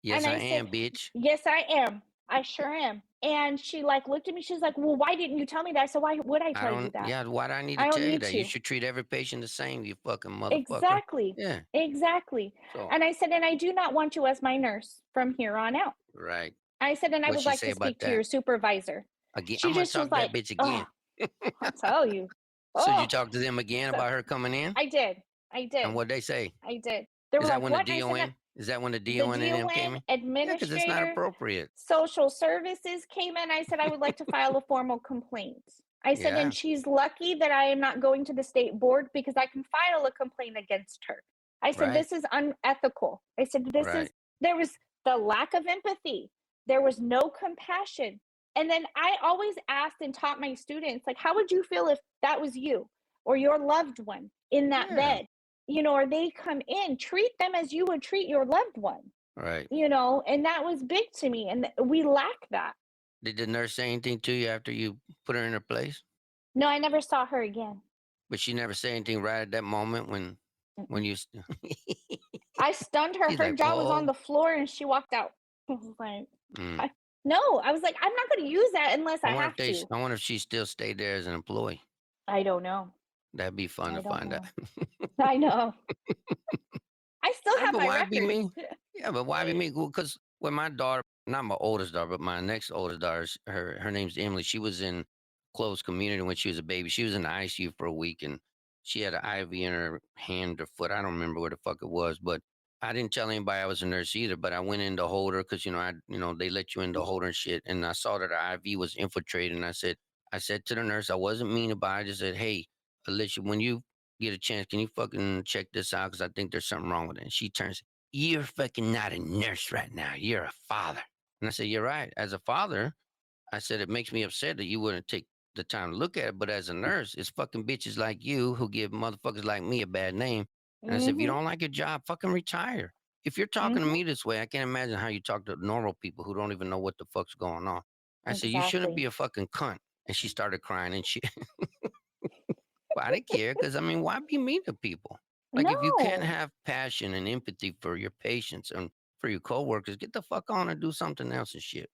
Yes, And I I said, am, bitch. yes, I am. I sure am. And she like looked at me. She's like, well, why didn't you tell me that? I said, why would I I tell you don't, that? yeah, why do I need to I don't tell you need that? You to. should treat every patient the same, you fucking motherfucker. Exactly. Yeah. Exactly. So, And I said, and I do not want you as my nurse from here on out. right. I said, and I What'd would she like say to about speak to that? your supervisor. Again, She I'm going to just talk was to that like, bitch oh, again. I'll tell you. So you Oh, talked to them again so about her coming in? I did. I And did. what'd they say? I did. They were Is that like, when the what? And I said, no. DON? Is that when the The DON and them came DON in? Yeah, because it's not administrator, appropriate. social services came in. I said, I would like to file a formal complaint. I said, and Yeah. she's lucky that I am not going to the state board, because I can file a complaint against her. I said, Right. this is unethical. I said, Right. there was the lack of empathy. There was no compassion. And then I always asked and taught my students, like, how would you feel if that was you or your loved one in that Yeah. bed? Or they come in, treat them as you would treat your loved one, Right. and that was big to me. And we lack that. Did the nurse say anything to you after you put her in her place? No, I never saw her again. But she never said anything right at that moment when Mm-mm. you. I stunned her. She's Her like, jaw was on oh. the floor and she walked out. I was like, Mm. I, no, I was like, I'm not going to use that unless I I wonder if have they. to. I wonder if she still stayed there as an employee. I don't know. That'd be fun I to don't find out. know. I know. I still Yeah, have but my why be record. me? Yeah, but why be me? Because when my daughter, not my oldest daughter, but my next oldest daughter, her name's Emily. She was in closed community when she was a baby. She was in the ICU for a week, and She had an IV in her hand or foot. I don't remember what the fuck it was, but I didn't tell anybody I was a nurse either. But I went in to hold her because they let you in to hold her and shit. And I saw that her IV was infiltrated. And I said to the nurse, I wasn't mean about it. I just said, hey, Alicia, when you get a chance, can you fucking check this out? Because I think there's something wrong with it. And she turns, you're fucking not a nurse right now. You're a father. And I said, you're right. As a father, I said, it makes me upset that you wouldn't take the time to look at it. But as a nurse, it's fucking bitches like you who give motherfuckers like me a bad name. And I said, if you Mhm. don't like your job, fucking retire. If you're talking to Mhm. me this way, I can't imagine how you talk to normal people who don't even know what the fuck's going on. I said, you shouldn't be Exactly. a fucking cunt. And she started crying and shit. But I didn't care because, I mean, why be mean to people? Like, if you can't No. have passion and empathy for your patients and for your coworkers, get the fuck on and do something else and shit.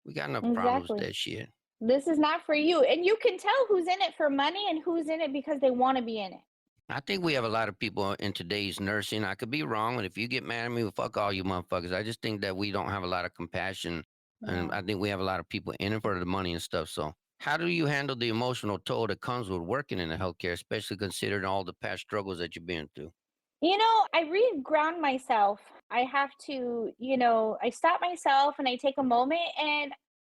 We got enough problems with Exactly. that shit. This is not for you. And you can tell who's in it for money and who's in it because they want to be in it. I think we have a lot of people in today's nursing. I could be wrong, and if you get mad at me, well, fuck all you motherfuckers. I just think that we don't have a lot of compassion, and I No. think we have a lot of people in it for the money and stuff. So, how do you handle the emotional toll that comes with working in the healthcare, especially considering all the past struggles that you've been through? I re-ground myself. I have to, I stop myself and I take a moment and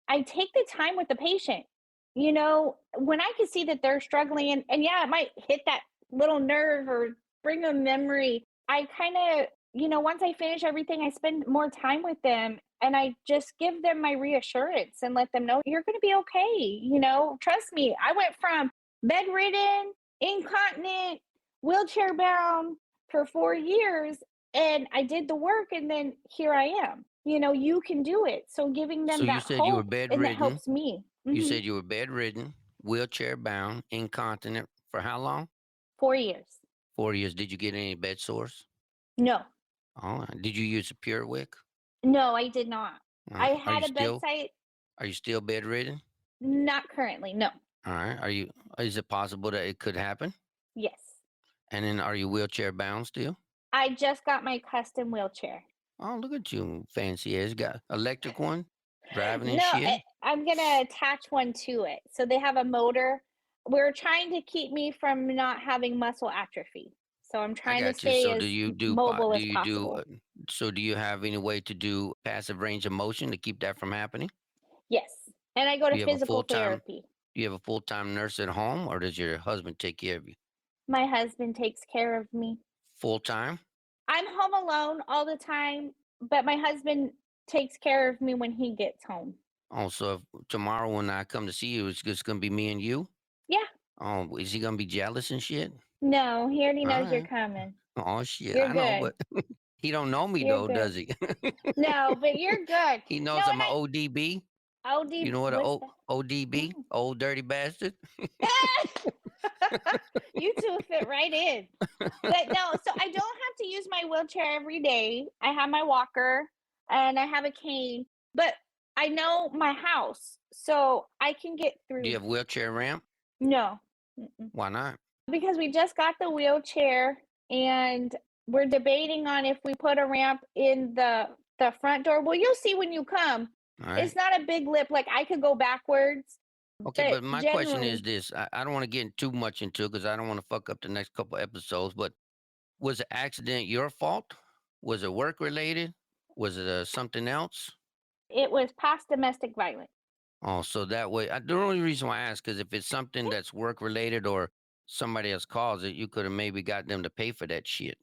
I take the time with the patient. When I can see that they're struggling and yeah, it might hit that little nerve or bring a memory. I kind of, once I finish everything, I spend more time with them and I just give them my reassurance and let them know you're going to be okay. Trust me. I went from bedridden, incontinent, wheelchair bound for 4 years and I did the work and then here I am. You can do it. So giving So them you that said you were hope and that bedridden. helps me. You said you were bedridden, wheelchair bound, incontinent for how long? 4 years. 4 years. Did you get any bed sores? No, Oh, did you use a pure wick? no, I did not. I Are had you a still bedside, bedridden? not currently. No. All right. Is it possible that it could happen? Yes. And then are you wheelchair bound still? I just got my custom wheelchair. Oh, look at you, fancy ass. Got electric one, driving and No, shit. I'm going to attach one to it. So they have a motor. We're trying to keep me from not having muscle atrophy. So I'm I trying to got you. stay So do as you do mobile do as you do possible. so do you have any way to do passive range of motion to keep that from happening? Yes. And I go Do to you have a physical full time therapy. do you have a full time nurse at home, or does your husband take care of you My husband takes care of me. full time? I'm home alone all the time, but my husband takes care of me when he gets home. Oh, so if tomorrow when I come to see you, it's just gonna be me and you? Yeah. Oh, is he gonna be jealous and shit? No, he already All knows you're right. coming. Oh shit, You're I know, good. but he don't know me You're though, good. does he? No, but you're good. He No, knows I'm and a ODB. You know what a what's that? ODB? No. Old dirty bastard. You two fit right in. But no, so I don't have to use my wheelchair every day. I have my walker and I have a cane, but I know my house, so I can get Do you through. have wheelchair ramp? No. Mm-mm. Why not? Because we just got the wheelchair and we're debating on if we put a ramp in the front door. Well, you'll see when you come. All right. It's not a big lip. Like I could go backwards, Okay, but but my question is generally, this: I don't want to get too much into it because I don't want to fuck up the next couple episodes. But was the accident your fault? Was it work related? Was it something else? it was past domestic violence. Oh, so that way, the only reason why I ask is if it's something Yeah. that's work related or somebody else calls it, you could have maybe got them to pay for that shit.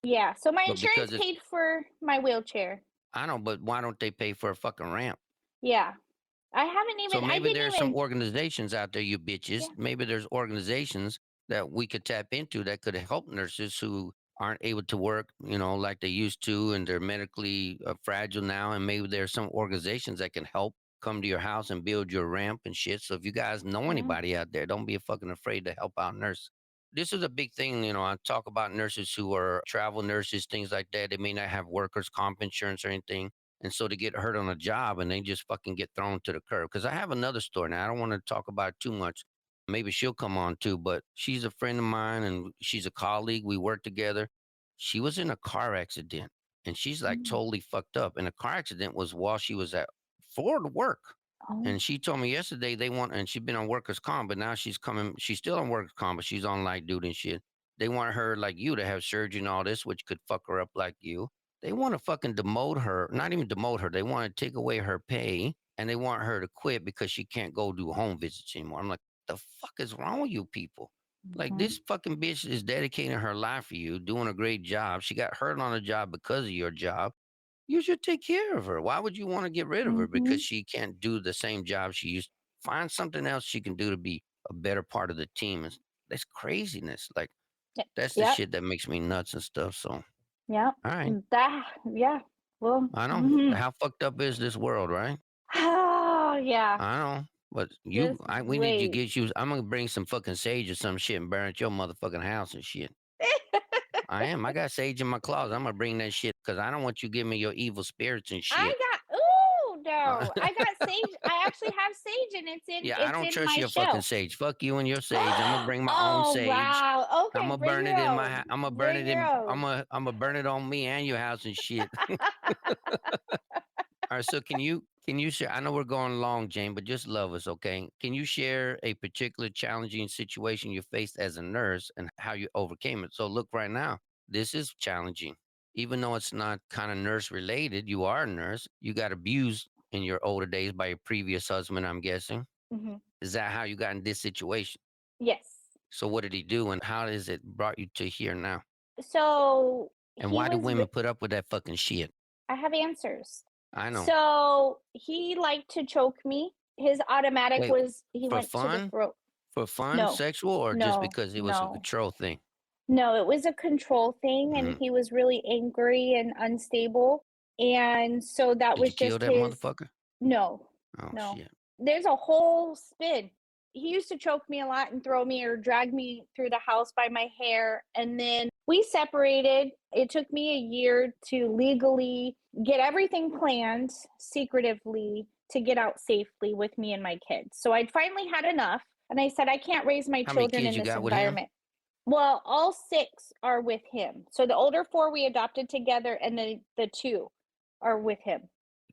Yeah. So my But insurance because it's, paid for my wheelchair. I don't, but why don't they pay for a fucking ramp? Yeah. So I maybe didn't there's some even, organizations out there, you bitches. yeah. Maybe there's organizations that we could tap into that could help nurses who aren't able to work, like they used to, and they're medically fragile now. And maybe there's some organizations that can help come to your house and build your ramp and shit. So if you guys know Mm, anybody out there, don't be fucking afraid to help out nurses. This is a big thing, I talk about nurses who are travel nurses, things like that. They may not have workers' comp insurance or anything, and so they get hurt on a job and they just fucking get thrown to the curb. Because I have another story now. I don't want to talk about it too much. Maybe she'll come on too, but she's a friend of mine and she's a colleague. We work together. She was in a car accident and she's like mm. totally fucked up. And the car accident was while she was at for work. Oh. And she told me yesterday they want, and she's been on workers' comp, but now she's coming. She's still on workers' comp, but she's on light duty and shit. They want her like you to have surgery and all this, which could fuck her up like you. They want to fucking demote her, not even demote her. They want to take away her pay, and they want her to quit because she can't go do home visits anymore. I'm like, the fuck is wrong with you people? Like Mhm. this fucking bitch is dedicating her life for you, doing a great job. She got hurt on the job because of your job. You should take care of her. Why would you want to get rid of her because Mhm. she can't do the same job she used? Find something else she can do to be a better part of the team. That's craziness. Like Yep. that's the Yep. shit that makes me nuts and stuff. So, all Yep. right, That. Yeah. Well. I know Mhm. how fucked up is this world, right? Oh yeah. I know, but Just we need you to wait. get you. I'm gonna bring some fucking sage or some shit and burn at your motherfucking house and shit. I am. I got sage in my closet. I'm gonna bring that shit because I don't want you giving me your evil spirits and I shit. got. Ooh no! I got sage. I actually have sage, and Yeah, I it's don't in trust my your fucking shelf. sage. Fuck you and your sage. I'm gonna bring my own Oh sage. wow. I'm Okay, gonna bring burn your it in own. I'm gonna burn Bring it your in. own. I'm gonna burn it on me and your house and shit. All right. So can you share? I know we're going long, Jane, but just love us, okay? Can you share a particular challenging situation you faced as a nurse and how you overcame it? So look, right now, this is challenging, even though it's not kind of nurse related. You are a nurse. You got abused in your older days by your previous husband. I'm guessing. Hmm. Is that how you got in this situation? Yes. So what did he do, and how has it brought you to here now? So And he why do was. women put up with that fucking shit? I have answers. I know. So he liked to choke me. His automatic Wait, was he for went to the fun? throat. For fun, No, sexual, or just no, because it was a no, control thing? no. It was a control thing, and Mhm. he was really angry and unstable. And so that Did you was kill just that his. motherfucker? No, Oh no. shit. There's a whole spin. He used to choke me a lot and throw me or drag me through the house by my hair. And then we separated. It took me a year to legally get everything planned secretively to get out safely with me and my kids. So I'd finally had enough. And I said, I can't raise my How many children kids in you this got with him? environment. Well, all six are with him. So the older four we adopted together, and the two are with him.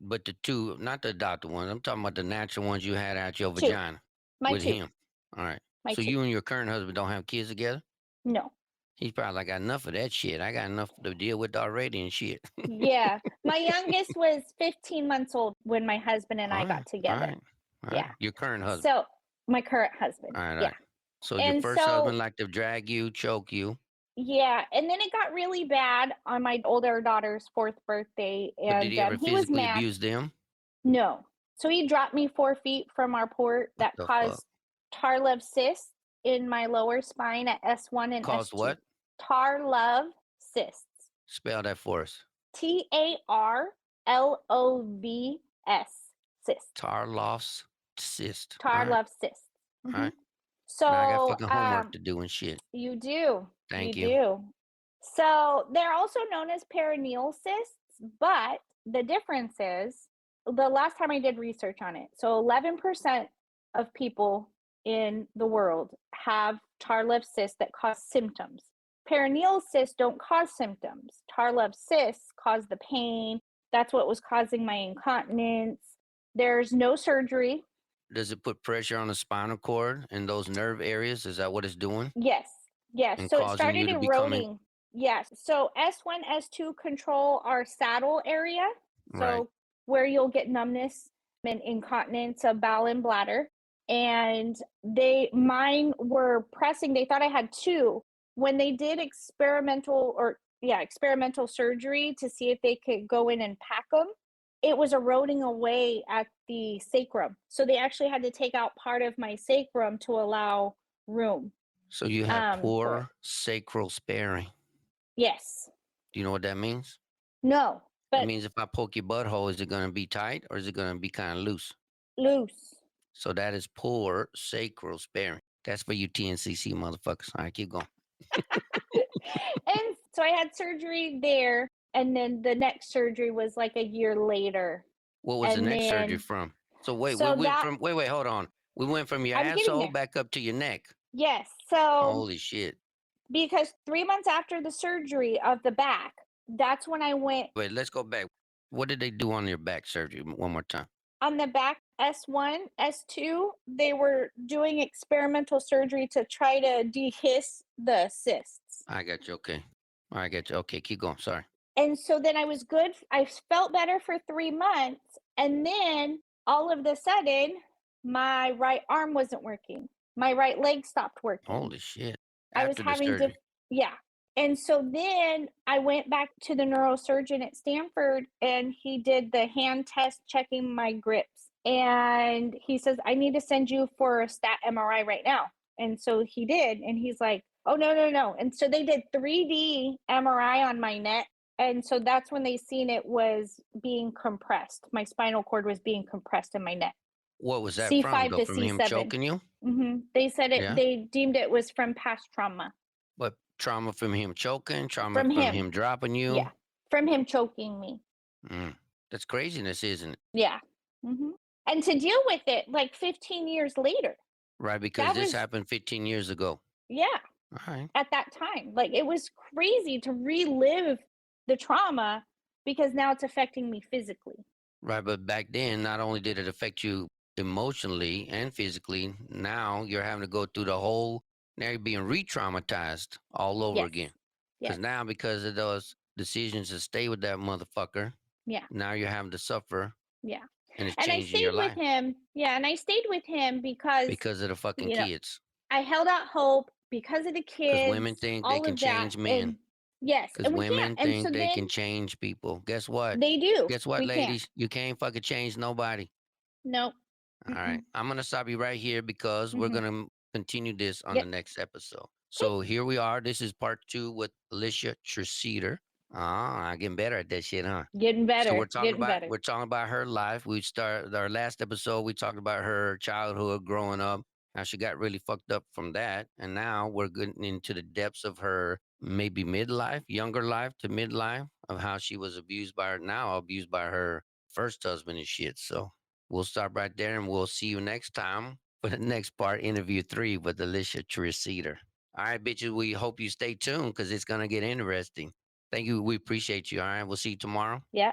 But the two, not the adopted ones. I'm talking about the natural ones you had out your Two. vagina My with two. him. All right. My So two. you and your current husband don't have kids together? No. He's probably like, got enough of that shit. I got enough to deal with already and shit. Yeah. My youngest was 15 months old when my husband and All I right. got All together. right. All right. Yeah. Your current husband. So, my current husband. All right. All Yeah. right. So your And first husband so, liked to drag you, choke you. yeah. And then it got really bad on my older daughter's fourth birthday. But did And he ever he was physically mad. abuse them? No. So, he dropped me 4 feet from our port What that the fuck? caused Tarlov cysts in my lower spine at S1 and Caused S2. what? Tarlov cysts. Spell that for us. Tarlovs. Cysts. Tarloff's cyst. All right. Tarlov cysts. All Hmm. right. Now I got So, fucking homework to do and shit. you do. You Thank you. do. So, they're also known as perineal cysts, but the difference is the last time I did research on it. So, 11% of people in the world have Tarlov cysts that cause symptoms. Perineal cysts don't cause symptoms. Tarlov cysts cause the pain. That's what was causing my incontinence. There's no surgery. Does it put pressure on the spinal cord and those nerve areas? Is that what it's doing? Yes. Yes. And So it causing started you to becoming eroding. Yes. So S1, S2 control our saddle area. right. So where you'll get numbness and incontinence of bowel and bladder. And mine were pressing. They thought I had two. When they did experimental surgery to see if they could go in and pack them, it was eroding away at the sacrum. So they actually had to take out part of my sacrum to allow room So you have for it. poor sacral sparing. Yes. Do you know what that means? No, That but means if I poke your butthole, is it going to be tight or is it going to be kind of loose? loose. So that is poor sacral sparing. That's for you TNCC motherfuckers. All right, keep going. And so I had surgery there, and then the next surgery was like a year later. What was the And next surgery then from? So wait, we so went that from wait, hold on. We went from your I'm getting asshole there. back up to your neck. Yes. So Holy shit. because 3 months after the surgery of the back, that's when I went Wait, let's go back. What did they do on your back surgery one more time? on the back. S1, S2, they were doing experimental surgery to try to dehiss the cysts. I got you. Okay. I got you. Okay, keep going. Sorry. And so then I was good. I felt better for 3 months. And then all of the sudden, my right arm wasn't working. My right leg stopped working. Holy shit. I was After the having surgery. yeah. And so then I went back to the neurosurgeon at Stanford and he did the hand test checking my grips. And he says, I need to send you for a stat MRI right now. And so he did. And he's like, oh, no, no, no. And so they did 3D MRI on my neck. And so that's when they seen it was being compressed. My spinal cord was being compressed in my neck. What was that from, C5 though? to From him C7. choking you? They said Yeah. they deemed it was from past trauma. What, trauma from him choking? Trauma From from him. him dropping you? Yeah. From him choking me. Mm. That's craziness, isn't it? Yeah. And to deal with it like 15 years later, Right, because that this was, happened 15 years ago. yeah, All right. at that time. Like it was crazy to relive the trauma because now it's affecting me physically. Right, but back then, not only did it affect you emotionally and physically, now you're having to go through the whole, now you're being re-traumatized all over Yes. again. Because Yes. now, because of those decisions to stay with that motherfucker, Yeah. now you're having to suffer, Yeah. and it's And I changing stayed your with life him. Yeah. And I stayed with him because, because of the fucking you know, kids. I held out hope because of the Because women kids, think they all can of that. change men. And yes. Because And we can't. women And so think they then can change people. Guess what? they do. Guess what, We can't. ladies? You can't fucking change nobody. Nope. All right. I'm going to stop you right here because we're Mm-hmm. going to continue this on the Yep. next episode. Okay. So here we are. This is part 2 with Alicia Tresidder. Ah, I'm getting better at that shit, huh? Getting So better. Getting better. we're talking about her life. We started our last episode. We talked about her childhood, growing up, how she got really fucked up from that, and now we're getting into the depths of her maybe midlife, younger life to midlife, of how she was abused by her first husband and shit. So we'll stop right there, and we'll see you next time for the next part, interview 3 with Alicia Tresidder. All right, bitches. We hope you stay tuned because it's gonna get interesting. Thank you. We appreciate you. All right. We'll see you tomorrow. Yeah.